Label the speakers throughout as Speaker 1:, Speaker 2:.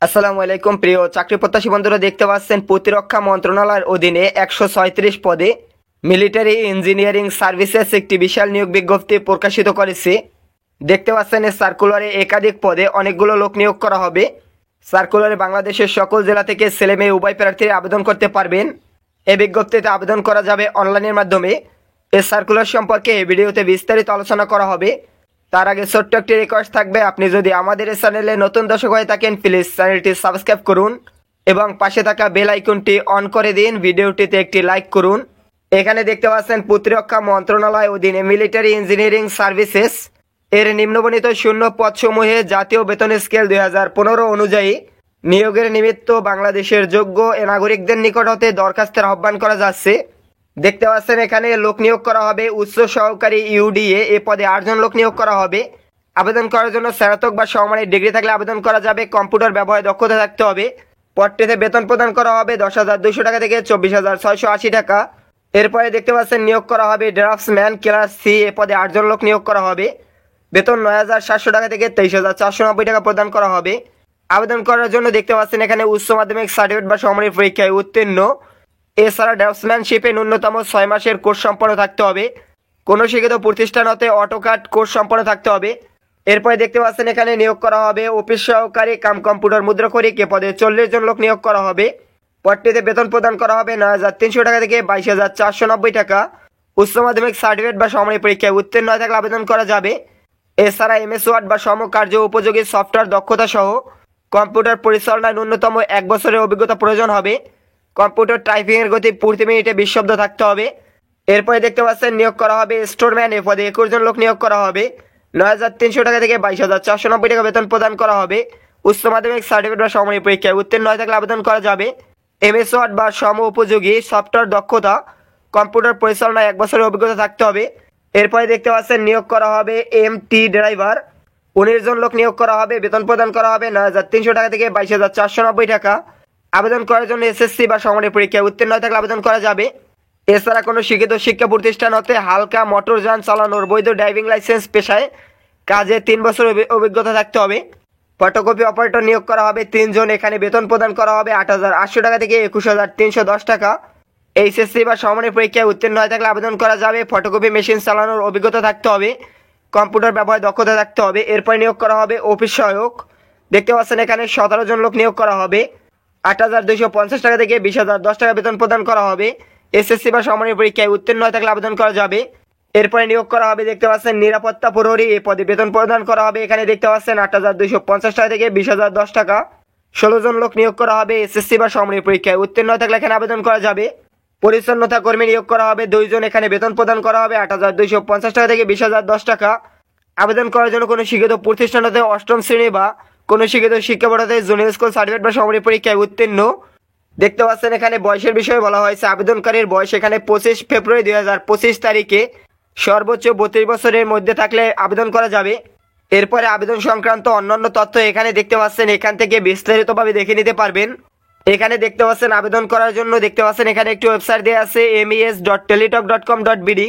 Speaker 1: আসসালামু আলাইকুম প্রিয় চাকরি প্রত্যাশী বন্ধুরা, দেখতে পাচ্ছেন প্রতিরক্ষা মন্ত্রণালয়ের অধীনে 136 পদে মিলিটারি ইঞ্জিনিয়ারিং সার্ভিসেস একটি বিশাল নিয়োগ বিজ্ঞপ্তি প্রকাশিত করেছে। দেখতে পাচ্ছেন এই সার্কুলারে একাধিক পদে অনেকগুলো লোক নিয়োগ করা হবে। সার্কুলারে বাংলাদেশের সকল জেলা থেকে ছেলে মেয়ে উভয় প্রার্থী আবেদন করতে পারবেন। এই বিজ্ঞপ্তিতে আবেদন করা যাবে অনলাইনের মাধ্যমে। এই সার্কুলার সম্পর্কে এই ভিডিওতে বিস্তারিত আলোচনা করা হবে। তার আগে ছোট্ট একটি রিকোয়েস্ট থাকবে, আপনি যদি আমাদের এই চ্যানেলে নতুন দর্শক হয়ে থাকেন প্লিজ চ্যানেলটি সাবস্ক্রাইব করুন এবং পাশে থাকা বেল আইকনটি অন করে দিন। ভিডিওটিতে একটি লাইক করুন। এখানে দেখতে পাচ্ছেন প্রতিরক্ষা মন্ত্রণালয় অধীনে মিলিটারি ইঞ্জিনিয়ারিং সার্ভিসেস এর নিম্নবর্ণিত শূন্য পদসমূহে জাতীয় বেতন স্কেল 2015 অনুযায়ী নিয়োগের নিমিত্ত বাংলাদেশের যোগ্য নাগরিকদের নিকট হতে দরখাস্তের আহ্বান করা যাচ্ছে। দেখতে পাচ্ছেন এখানে লোক নিয়োগ করা হবে উচ্চ সহকারী ইউডিএ এ পদে 8 জন লোক নিয়োগ করা হবে। আবেদন করার জন্য স্নাতক বা সমমানের ডিগ্রি থাকলে আবেদন করা যাবে। কম্পিউটার ব্যবহারে দক্ষতা থাকতে হবে। পদটিতে বেতন প্রদান করা হবে 10,200 টাকা থেকে 24,680 টাকা। এরপরে দেখতে পাচ্ছেন নিয়োগ করা হবে ড্রাফটসম্যান ক্লাস সি এ পদে 8 জন লোক নিয়োগ করা হবে। বেতন 9,700 টাকা থেকে 23,490 টাকা প্রদান করা হবে। আবেদন করার জন্য দেখতে পাচ্ছেন এখানে উচ্চ মাধ্যমিক সার্টিফিকেট বা সমমানের পরীক্ষায় উত্তীর্ণ, এছাড়া ড্রাফটসম্যানশিপে ন্যূনতম 6 মাসের কোর্স সম্পন্ন থাকতে হবে। কোনো শিক্ষিত প্রতিষ্ঠান হতে অটোকাট কোর্স সম্পন্ন থাকতে হবে। এরপরে দেখতে পাচ্ছেন এখানে নিয়োগ করা হবে অফিস সহকারী কাম কম্পিউটার মুদ্রাক্ষরিক এ পদে 40 জন লোক নিয়োগ করা হবে। পদটিতে বেতন প্রদান করা হবে 9,300 টাকা থেকে 22,490 টাকা। উচ্চ মাধ্যমিক সার্টিফিকেট বা সমমানের পরীক্ষায় উত্তীর্ণ হয়ে থাকলে আবেদন করা যাবে। এছাড়া এমএস ওয়ার্ড বা সমকার্য উপযোগী সফটওয়্যার দক্ষতা সহ কম্পিউটার পরিচালনায় ন্যূনতম 1 বছরের অভিজ্ঞতা প্রয়োজন হবে। কম্পিউটার টাইপিং এর গতি প্রতি মিনিটে 20 শব্দ থাকতে হবে। এরপরে দেখতে পাচ্ছেন নিয়োগ করা হবে স্টোরম্যান এ পদে 21 জন লোক নিয়োগ করা হবে। 9,300 টাকা থেকে 22,490 টাকা বেতন প্রদান করা হবে। উচ্চ মাধ্যমিক সার্টিফিকেট বা সমমানের পরীক্ষায় উত্তীর্ণ হয়ে থাকলে আবেদন করা যাবে। এমএস ওয়ার্ড বা সম উপযোগী সফটওয়্যার দক্ষতা কম্পিউটার পরিচালনায় 1 বছরের অভিজ্ঞতা থাকতে হবে। এরপরে দেখতে পাচ্ছেন নিয়োগ করা হবে এমটি ড্রাইভার 19 জন লোক নিয়োগ করা হবে। বেতন প্রদান করা হবে 9,300 টাকা থেকে 22,490 টাকা। আবেদন করার জন্য এসএসসি বা সমমানের পরীক্ষায় উত্তীর্ণ হয়ে থাকলে আবেদন করা যাবে। এছাড়া কোনো শিক্ষিত শিক্ষা প্রতিষ্ঠান হতে হালকা মোটরযান চালানোর বৈধ ড্রাইভিং লাইসেন্স পেশায় কাজে 3 বছর অভিজ্ঞতা থাকতে হবে। ফটোকপি অপারেটর নিয়োগ করা হবে 3 জন। এখানে বেতন প্রদান করা হবে 8,800 টাকা থেকে 21,310 টাকা। এইচএসসি বা সমমানের পরীক্ষায় উত্তীর্ণ হয়ে থাকলে আবেদন করা যাবে। ফটোকপি মেশিন চালানোর অভিজ্ঞতা থাকতে হবে। কম্পিউটার ব্যবহারে দক্ষতা থাকতে হবে। এরপরে নিয়োগ করা হবে অফিস সহায়ক। দেখতে পাচ্ছেন এখানে 17 জন লোক নিয়োগ করা হবে। 8,250 টাকা থেকে 20,010 টাকা বেতন প্রদান করা হবে। এসএসসি বা সমমানের পরীক্ষায় উত্তীর্ণ হয়ে থাকলে আবেদন করা যাবে। এরপরে নিয়োগ করা হবে দেখতে পাচ্ছেন নিরাপত্তা প্রহরী এই পদে বেতন প্রদান করা হবে। এখানে দেখতে পাচ্ছেন 8,250 টাকা থেকে 20,010 টাকা। 16 জন লোক নিয়োগ করা হবে। এসএসসি বা সমমানের পরীক্ষায় উত্তীর্ণ হয়ে থাকলে এখানে আবেদন করা যাবে। পরিচ্ছন্নতা কর্মী নিয়োগ করা হবে 2 জন। এখানে বেতন প্রদান করা হবে 8,250 টাকা থেকে 20,010 টাকা। আবেদন করার জন্য কোনো শিক্ষিত প্রতিষ্ঠান হতে 8ম শ্রেণী বা কোনো শিক্ষিত শিক্ষা বোর্ড হতে জুনিয়র স্কুল সার্টিফিকেট বা সমমানের পরীক্ষায় উত্তীর্ণ। দেখতে পাচ্ছেন এখানে বয়সের বিষয়ে বলা হয়েছে আবেদনকারীর বয়স এখানে 25 ফেব্রুয়ারি 2025 তারিখে সর্বোচ্চ 32 বছরের মধ্যে থাকলে আবেদন করা যাবে। এরপরে আবেদন সংক্রান্ত অন্যান্য তথ্য এখানে দেখতে পাচ্ছেন, এখান থেকে বিস্তারিতভাবে দেখে নিতে পারবেন। এখানে দেখতে পাচ্ছেন আবেদন করার জন্য দেখতে পাচ্ছেন এখানে একটি ওয়েবসাইট দেওয়া আছে mes.teletalk.com.bd।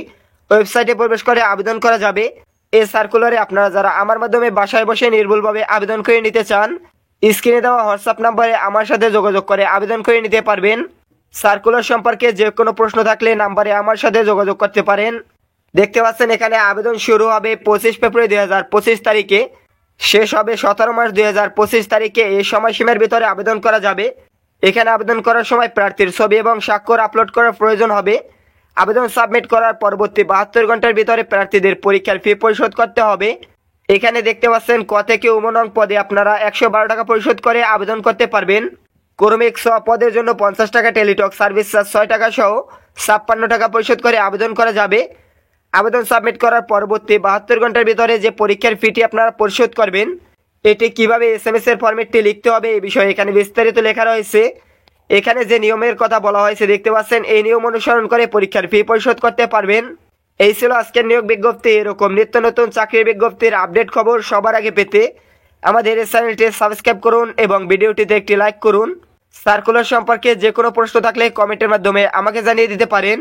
Speaker 1: ওয়েবসাইটে প্রবেশ করে আবেদন করা যাবে। এই সার্কুলারে আপনারা যারা আমার মাধ্যমে বাসায় বসে নির্ভুলভাবে আবেদন করে নিতে চান, স্ক্রিনে দেওয়া হোয়াটসঅ্যাপ নাম্বারে আমার সাথে যোগাযোগ করে আবেদন করে নিতে পারবেন। সার্কুলার সম্পর্কে যে কোনো প্রশ্ন থাকলে নাম্বারে আমার সাথে যোগাযোগ করতে পারেন। দেখতে পাচ্ছেন এখানে আবেদন শুরু হবে 25 ফেব্রুয়ারি 2025 তারিখে, শেষ হবে 17 মার্চ 2025 তারিখে। এই সময়সীমার ভিতরে আবেদন করা যাবে। এখানে আবেদন করার সময় প্রার্থীর ছবি এবং স্বাক্ষর আপলোড করার প্রয়োজন হবে। আবেদন সাবমিট করার পরবর্তী 72 ঘন্টার ভিতরে প্রার্থীদের পরীক্ষার ফি পরিশোধ করতে হবে। এখানে দেখতে পাচ্ছেন ক থেকে নং পদে আপনারা 112 টাকা পরিশোধ করে আবেদন করতে পারবেন। কর্মিক পদের জন্য 50 টাকা, টেলিটক সার্ভিস চার্জ 6 টাকা সহ 56 টাকা পরিশোধ করে আবেদন করা যাবে। আবেদন সাবমিট করার পরবর্তী 72 ঘন্টার ভিতরে যে পরীক্ষার ফিটি আপনারা পরিশোধ করবেন, এটি কিভাবে এসএমএস এর ফরম্যাটটি লিখতে হবে এই বিষয়ে এখানে বিস্তারিত লেখা রয়েছে। এখানে যে নিয়মের কথা বলা হয়েছে দেখতে পাচ্ছেন, এই নিয়ম অনুসরণ করে পরীক্ষার ফি পরিশোধ করতে পারবেন। এই ছিল আজকের নিয়োগ বিজ্ঞপ্তি। এরকম নিত্য নতুন চাকরির বিজ্ঞপ্তির আপডেট খবর সবার আগে পেতে আমাদের এই চ্যানেলটি সাবস্ক্রাইব করুন এবং ভিডিওটিতে একটি লাইক করুন। সার্কুলার সম্পর্কে যে কোনো প্রশ্ন থাকলে কমেন্টের মাধ্যমে আমাকে জানিয়ে দিতে পারেন।